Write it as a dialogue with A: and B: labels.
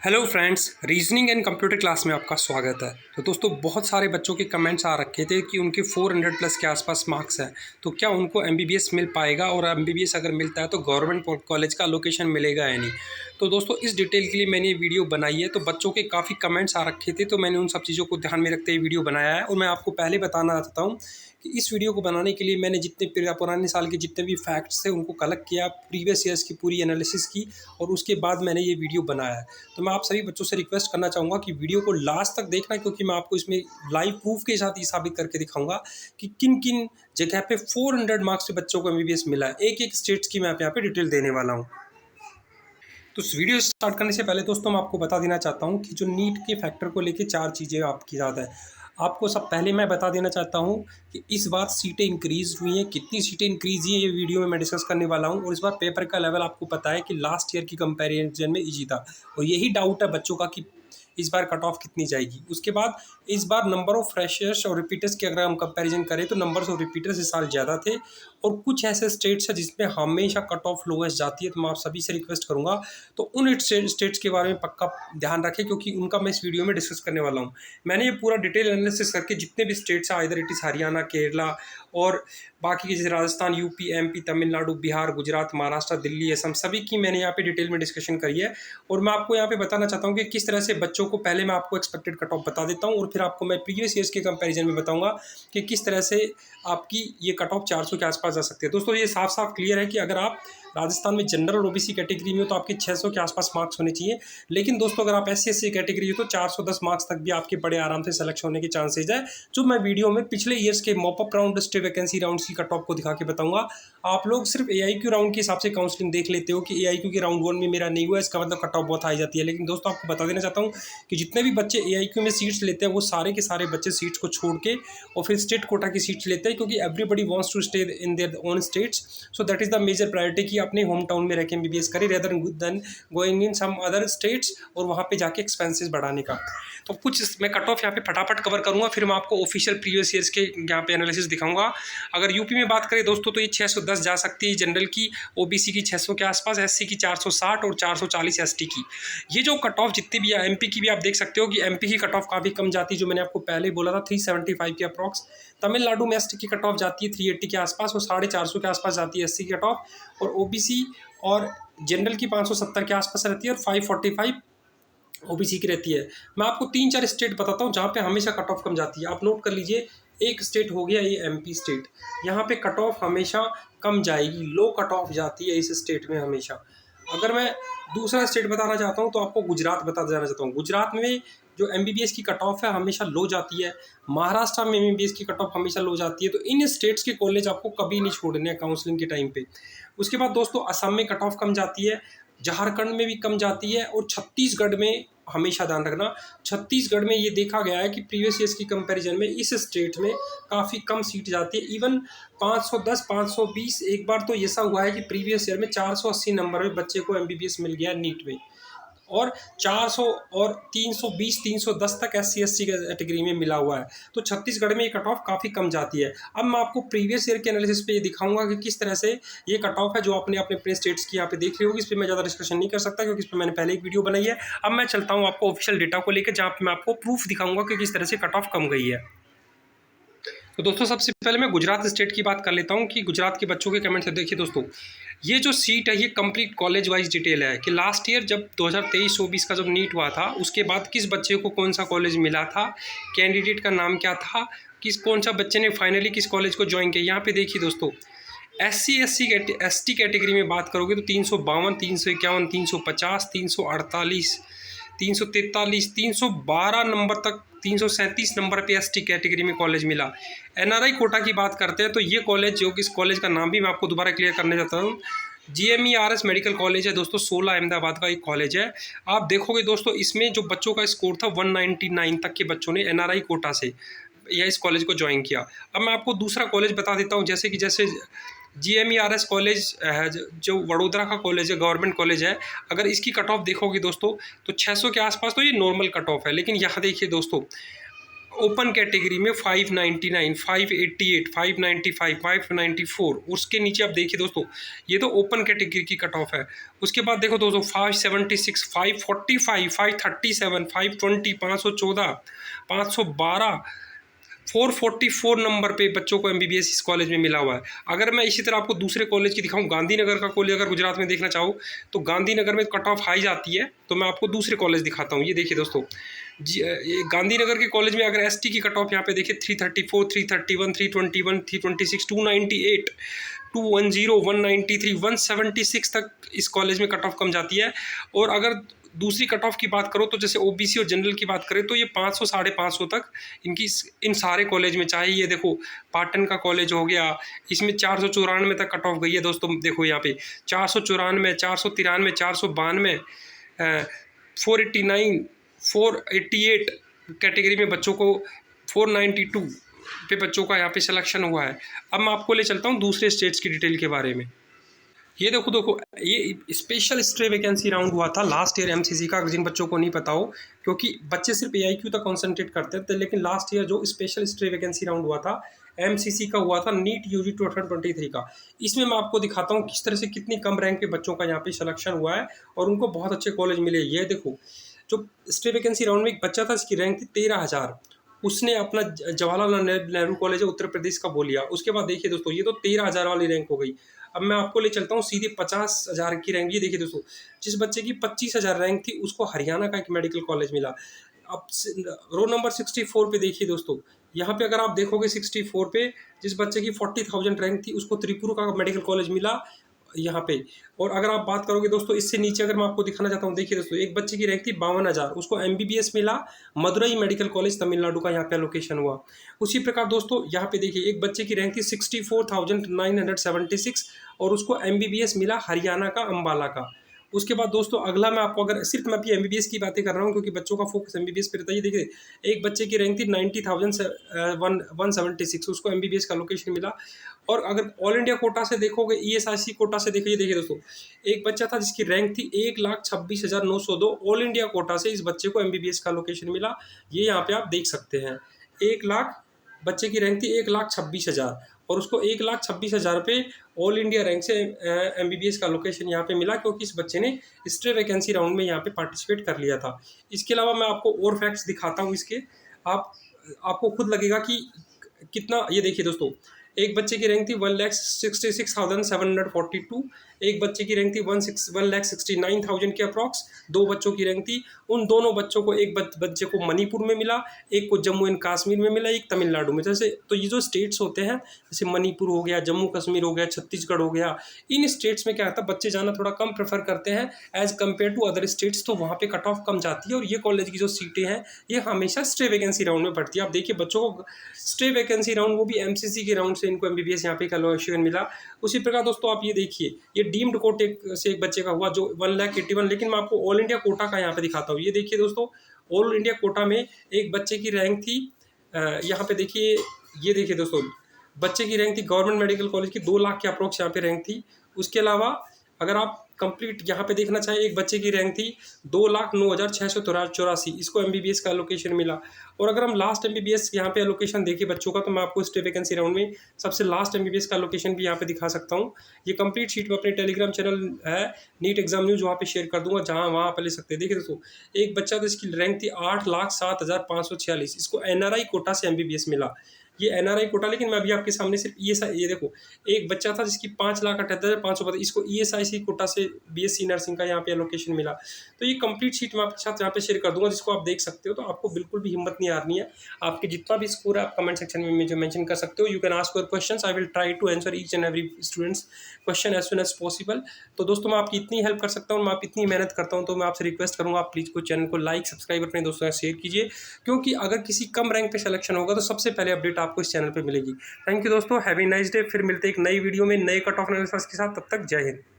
A: Hello friends, reasoning and computer class में आपका स्वागत है। तो दोस्तों, बहुत सारे बच्चों के कमेंट्स आ रखे थे कि उनके 400 प्लस के आसपास मार्क्स हैं, तो क्या उनको एमबीबीएस मिल पाएगा, और एमबीबीएस अगर मिलता है तो गवर्नमेंट कॉलेज का लोकेशन मिलेगा या नहीं। तो दोस्तों, इस डिटेल के लिए मैंने ये वीडियो बनाई है। तो बच्चों के काफ़ी कमेंट्स आ रखे थे, तो मैंने उन सब चीज़ों को ध्यान में रखते हुए वीडियो बनाया है। और मैं आपको पहले बताना चाहता हूँ कि इस वीडियो को बनाने के लिए मैंने जितने पुराने साल के जितने भी फैक्ट्स थे उनको कलेक्ट किया, प्रीवियस ईयर्स की पूरी एनालिसिस की, और उसके बाद मैंने ये वीडियो बनाया है। तो मैं आप सभी बच्चों से रिक्वेस्ट करना चाहूँगा कि वीडियो को लास्ट तक देखना, क्योंकि मैं आपको इसमें लाइव प्रूफ के साथ ये साबित करके दिखाऊंगा कि किन किन जगह पे 400 मार्क्स से बच्चों को एमबीबीएस मिला है। एक एक स्टेट्स की मैं यहाँ पे डिटेल देने वाला हूँ। तो इस वीडियो स्टार्ट करने से पहले दोस्तों मैं आपको बता देना चाहता हूँ कि जो नीट के फैक्टर को लेके 4 चीज़ें आपकी ज़्यादा है। आपको सब पहले मैं बता देना चाहता हूँ कि इस बार सीटें इंक्रीज़ हुई हैं। कितनी सीटें इंक्रीज़ हुई हैं ये वीडियो में मैं डिस्कस करने वाला हूँ। और इस बार पेपर का लेवल आपको पता है कि लास्ट ईयर की कंपैरिजन में ईजी था, और यही डाउट है बच्चों का कि इस बार कट ऑफ कितनी जाएगी। उसके बाद इस बार नंबर ऑफ़ फ्रेशर्स और रिपीटर्स की अगर हम कंपैरिजन करें तो नंबर्स ऑफ रिपीटर्स इस साल ज़्यादा थे, और कुछ ऐसे स्टेट्स हैं जिसमें हमेशा कट ऑफ लोएस्ट जाती है। तो मैं आप सभी से रिक्वेस्ट करूंगा तो उन स्टेट्स के बारे में पक्का ध्यान रखें, क्योंकि उनका मैं इस वीडियो में डिस्कस करने वाला हूं। मैंने ये पूरा डिटेल एनालिसिस करके जितने भी स्टेट्स हैं, इधर इट इज़ हरियाणा, केरला और बाकी के जैसे राजस्थान, यूपी, एमपी, तमिलनाडु, बिहार, गुजरात, महाराष्ट्र, दिल्ली, असम, सभी की मैंने यहाँ पे डिटेल में डिस्कशन करी है। और मैं आपको यहाँ पे बताना चाहता हूँ कि किस तरह से बच्चों को, पहले मैं आपको एक्सपेक्टेड कट ऑफ बता देता हूँ और फिर आपको मैं प्रीवियस ईयर्स के कंपैरिजन में बताऊंगा कि किस तरह से आपकी ये कट ऑफ 400 के आसपास जा सकती है। दोस्तों, ये साफ साफ क्लियर है कि अगर आप राजस्थान में जनरल और ओबीसी कैटेगरी में हो तो आपके 600 के आसपास मार्क्स होने चाहिए। लेकिन दोस्तों, अगर आप एससी एससी कैटेगरी हो तो 410 मार्क्स तक भी आपके बड़े आराम से सिलेक्शन होने के चांसेज है, जो मैं वीडियो में पिछले ईयर्स के mop up round, stay vacancy round की कट ऑफ को दिखा के बताऊंगा। आप लोग सिर्फ एआईक्यू राउंड के हिसाब से काउंसलिंग देख लेते हो कि एआईक्यू के राउंड 1 में मेरा नहीं हुआ, इसका मतलब कट ऑफ बहुत हाई जाती है। लेकिन दोस्तों, आपको बता देना चाहता हूँ कि जितने भी बच्चे एआईक्यू में सीट्स लेते हैं वो सारे के सारे बच्चे सीट्स को छोड़ के और फिर स्टेट कोटा की सीट्स लेते हैं, क्योंकि everybody wants to stay in their own states. So that is the major priority कि अपने होम टाउन में रह के एमबीबीएस करें rather than going in some other states और वहाँ पे जाके एक्सपेंसेस बढ़ाने का। तो कुछ मैं कट ऑफ यहाँ पे फटाफट कवर करूँगा, फिर मैं आपको ऑफिशियल प्रीवियस ईयर्स के यहाँ पे एनालिसिस दिखाऊंगा। अगर यूपी में बात करें दोस्तों तो ये 610 जा सकती है जनरल की, ओबीसी की 600 के आसपास, एससी की 460 और 440 एसटी की। ये जो कट ऑफ जितनी भी है, एमपी की भी आप देख सकते हो कि एमपी की कट ऑफ काफ़ी कम जाती है, जो मैंने आपको पहले बोला था 375 के अप्रॉक्स। तमिलनाडु में एसटी की कट ऑफ जाती है 380 के आसपास और 450 के आसपास जाती है एससी की कट ऑफ, और ओबीसी और जनरल की 570 के आसपास रहती है और 545 ओबीसी की रहती है। मैं आपको 3-4 स्टेट बताता हूँ जहाँ पे हमेशा कट ऑफ कम जाती है। आप नोट कर लीजिए, एक स्टेट हो गया ये एमपी स्टेट, यहाँ पे कट ऑफ हमेशा कम जाएगी, लो कट ऑफ जाती है इस स्टेट में हमेशा। अगर मैं दूसरा स्टेट बताना चाहता हूँ तो आपको गुजरात बता देना चाहता हूँ। गुजरात में जो एमबीबीएस की कट ऑफ है हमेशा लो जाती है। महाराष्ट्र में एमबीबीएस की कट ऑफ हमेशा लो जाती है। तो इन स्टेट्स के कॉलेज आपको कभी नहीं छोड़ने हैं काउंसलिंग के टाइम पे। उसके बाद दोस्तों, असम में कट ऑफ कम जाती है, झारखंड में भी कम जाती है, और छत्तीसगढ़ में हमेशा ध्यान रखना, छत्तीसगढ़ में ये देखा गया है कि प्रीवियस ईयर्स की कंपैरिजन में इस स्टेट में काफ़ी कम सीट जाती है। इवन 510 520, एक बार तो ऐसा हुआ है कि प्रीवियस ईयर में 480 नंबर में बच्चे को एमबीबीएस मिल गया नीट में, और 400 और 320 310 तक एससी एसटी कैटेगरी में मिला हुआ है। तो छत्तीसगढ़ में ये कट ऑफ काफ़ी कम जाती है। अब मैं आपको प्रीवियस ईयर के एनालिसिस पे ये दिखाऊंगा कि किस तरह से ये कट ऑफ है, जो आपने अपने स्टेट्स की यहाँ पे देख रही होगी। इस पर मैं ज़्यादा डिस्कशन नहीं कर सकता, क्योंकि इस पर मैंने पहले एक वीडियो बनाई है। अब मैं चलता हूँ आपको ऑफिशियल डेटा को लेकर, जहाँ पर मैं आपको प्रूफ दिखाऊंगा कि किस तरह से कट ऑफ कम गई है। तो दोस्तों, सबसे पहले मैं गुजरात स्टेट की बात कर लेता हूँ कि गुजरात के बच्चों के कमेंट्स। देखिए दोस्तों, ये जो सीट है ये कंप्लीट कॉलेज वाइज डिटेल है कि लास्ट ईयर जब 2023-24 का जब नीट हुआ था उसके बाद किस बच्चे को कौन सा कॉलेज मिला था, कैंडिडेट का नाम क्या था, कौन सा बच्चे ने फाइनली किस कॉलेज को ज्वाइन किया। यहाँ पे देखिए दोस्तों, एसटी कैटेगरी में बात करोगे तो 352, 351, 350, 348, 343, 312 नंबर तक, 337 नंबर पे एसटी कैटेगरी में कॉलेज मिला। एनआरआई कोटा की बात करते हैं तो ये कॉलेज, जो कि इस कॉलेज का नाम भी मैं आपको दोबारा क्लियर करने चाहता हूँ, GMERS मेडिकल कॉलेज है दोस्तों, 16 अहमदाबाद का एक कॉलेज है। आप देखोगे दोस्तों, इसमें जो बच्चों का स्कोर था 199 तक के बच्चों ने एनआरआई कोटा से या इस कॉलेज को ज्वाइन किया। अब मैं आपको दूसरा कॉलेज बता देता हूँ, जैसे GMERS कॉलेज है, जो वडोदरा का कॉलेज है, गवर्नमेंट कॉलेज है। अगर इसकी कट ऑफ देखोगे दोस्तों तो 600 के आसपास तो ये नॉर्मल कट ऑफ है। लेकिन यहाँ देखिए दोस्तों, ओपन कैटेगरी में 599, 588, 595, 594, उसके नीचे आप देखिए दोस्तों, ये तो ओपन कैटेगरी की कट ऑफ है। उसके बाद देखो दोस्तों 576, 545, 537, 520, 514, 512, 444 नंबर पे बच्चों को एमबीबीएस इस कॉलेज में मिला हुआ है। अगर मैं इसी तरह आपको दूसरे कॉलेज की दिखाऊं, गांधीनगर का कॉलेज अगर गुजरात में देखना चाहो तो गांधीनगर में कट ऑफ हाई जाती है, तो मैं आपको दूसरे कॉलेज दिखाता हूँ। ये देखिए दोस्तों, ये गांधीनगर के कॉलेज में अगर एसटी की कट ऑफ यहाँ पे देखिए 334, 331, 321, 326, 298, 210, 193, 176 तक इस कॉलेज में कट ऑफ कम जाती है। और अगर दूसरी कट ऑफ की बात करो तो जैसे ओबीसी और जनरल की बात करें तो ये 500, 550 तक इनकी इन सारे कॉलेज में, चाहे ये देखो पाटन का कॉलेज हो गया, इसमें 494 तक कट ऑफ गई है दोस्तों। देखो यहाँ पे 494, 493, 492, 489, 488 कैटेगरी में बच्चों को, 492 पे बच्चों का यहाँ पे सिलेक्शन हुआ है। अब मैं आपको ले चलता हूँ दूसरे स्टेट्स की डिटेल के बारे में। ये देखो देखो, ये स्पेशल स्ट्रे वैकेंसी राउंड हुआ था लास्ट ईयर एमसीसी का, जिन बच्चों को नहीं पता हो, क्योंकि बच्चे सिर्फ एआईक्यू तक कॉन्सेंट्रेट करते थे, लेकिन लास्ट ईयर जो स्पेशल स्ट्रे वैकेंसी राउंड हुआ था एमसीसी का हुआ था, नीट यूजी 2023 का। इसमें मैं आपको दिखाता हूँ किस तरह से कितनी कम रैंक के बच्चों का यहाँ पे सिलेक्शन हुआ है और उनको बहुत अच्छे कॉलेज मिले। ये देखो, जो स्ट्रे वैकेंसी राउंड में एक बच्चा था जिसकी रैंक थी 13,000, उसने अपना जवाहरलाल नेहरू कॉलेज है उत्तर प्रदेश का बोल लिया। उसके बाद देखिए दोस्तों, ये तो 13,000 वाली रैंक हो गई। अब मैं आपको ले चलता हूँ सीधे 50,000 की रैंक। ये देखिए दोस्तों, जिस बच्चे की 25,000 रैंक थी उसको हरियाणा का एक मेडिकल कॉलेज मिला। अब रोल नंबर 64 पे देखिए दोस्तों, यहाँ पे अगर आप देखोगे 64 पे जिस बच्चे की 40,000 रैंक थी उसको त्रिपुरा का मेडिकल कॉलेज मिला यहाँ पे। और अगर आप बात करोगे दोस्तों इससे नीचे, अगर मैं आपको दिखाना चाहता हूँ, देखिए दोस्तों एक बच्चे की रैंक थी 52,000, उसको एमबीबीएस मिला, मदुरई मेडिकल कॉलेज तमिलनाडु का यहाँ पे एलोकेशन हुआ। उसी प्रकार दोस्तों यहाँ पे देखिए एक बच्चे की रैंक थी 64,976 और उसको एमबीबीएस मिला हरियाणा का अम्बाला का। उसके बाद दोस्तों अगला मैं आपको, अगर सिर्फ मैं अभी एमबीबीएस की बातें कर रहा हूँ क्योंकि बच्चों का फोकस एमबीबीएस पे रहता है। देखिए एक बच्चे की रैंक थी 90,176, उसको एमबीबीएस का लोकेशन मिला। और अगर ऑल इंडिया कोटा से देखोगे, ईएसआईसी कोटा से देखिए, देखिए दोस्तों एक बच्चा था जिसकी रैंक थी 1,26,902, ऑल इंडिया कोटा से इस बच्चे को एमबीबीएस का लोकेशन मिला। ये यहाँ पे आप देख सकते हैं, 1 लाख बच्चे की रैंक थी 1,26,000 और उसको 1,26,000 पे ऑल इंडिया रैंक से एमबीबीएस का लोकेशन यहाँ पे मिला, क्योंकि इस बच्चे ने स्ट्रे वैकेंसी राउंड में यहाँ पे पार्टिसिपेट कर लिया था। इसके अलावा मैं आपको और फैक्ट्स दिखाता हूँ इसके, आपको खुद लगेगा कि कितना। ये देखिए दोस्तों, एक बच्चे की रैंक थी 1,66,742, एक बच्चे की रैंक थी 1,69,000 के अप्रॉक्स, 2 बच्चों की रैंक थी। उन दोनों बच्चों को, एक बच्चे को मणिपुर में मिला, एक को जम्मू एंड कश्मीर में मिला, एक तमिलनाडु में। जैसे तो ये जो स्टेट्स होते हैं, जैसे मणिपुर हो गया, जम्मू कश्मीर हो गया, छत्तीसगढ़ हो गया, इन स्टेट्स में क्या होता है, बच्चे जाना थोड़ा कम प्रेफर करते हैं as compare to other states, तो वहाँ पे कट ऑफ कम जाती है। और ये कॉलेज की जो सीटें हैं ये हमेशा स्टे वैकेंसी राउंड में पड़ती है। आप देखिए बच्चों को स्टे वैकेंसी राउंड, वो भी एमसीसी के राउंड से इनको एमबीबीएस यहाँ पे एलोकेशन मिला। उसी प्रकार दोस्तों आप ये देखिए, ये डीम्ड कोटे से एक बच्चे का हुआ जो 1,81,000, लेकिन मैं आपको ऑल इंडिया कोटा का यहाँ पे दिखाता हूँ। ये देखिए दोस्तों, ऑल इंडिया कोटा में एक बच्चे की रैंक थी, यहाँ पे देखिए, ये देखिए दोस्तों बच्चे की रैंक थी गवर्नमेंट मेडिकल कॉलेज की 2 लाख के अप्रोक्स यहाँ पे रैंक थी। उसके अलावा अगर आप कंप्लीट यहाँ पे देखना चाहिए, एक बच्चे की रैंक थी 2,09,684, इसको एमबीबीएस का एलोकेशन मिला। और अगर हम लास्ट एमबीबीएस यहाँ पे एलोकेशन देखें बच्चों का, तो मैं आपको स्टे वैकेंसी राउंड में सबसे लास्ट एमबीबीएस का एलोकेशन भी यहाँ पे दिखा सकता हूँ। ये कंप्लीट शीट में अपने टेलीग्राम चैनल है नीट एग्जाम न्यूज, वहाँ पे शेयर कर दूंगा, जहाँ वहाँ पे ले सकते हैं। देखिए दोस्तों एक बच्चा था जिसकी रैंक थी 8,07,546, इसको एनआरआई कोटा से एमबीबीएस मिला। ये एनआरआई कोटा, लेकिन मैं अभी आपके सामने सिर्फ ये देखो, एक बच्चा था जिसकी 5,78,500, इसको ईएसआईसी कोटा से बीएससी नर्सिंग का यहाँ पे एलोकेशन मिला। तो ये कंप्लीट शीट मैं आपके साथ यहाँ पे शेयर कर दूंगा, जिसको आप देख सकते हो। तो आपको बिल्कुल भी हिम्मत नहीं हारनी है, आपके जितना भी स्कोर है आप कमेंट सेक्शन में मुझे मेंशन कर सकते हो। You can ask your questions, I will try to answer each and every students question as soon as possible. तो दोस्तों मैं आपकी इतनी हेल्प कर सकता हूँ, मैं आप इतनी मेहनत करता हूँ, तो मैं आपसे रिक्वेस्ट करूँगा आप प्लीज़ को चैनल को लाइक सब्सक्राइब अपने दोस्तों से शेयर कीजिए, क्योंकि अगर किसी कम रैंक पे सिलेक्शन होगा तो सबसे पहले अपडेट आपको इस चैनल पे मिलेगी। थैंक यू दोस्तों, हैव ए नाइस डे। फिर मिलते हैं एक नई वीडियो में नए कट ऑफ एनालिसिस के साथ, तब तक जय हिंद।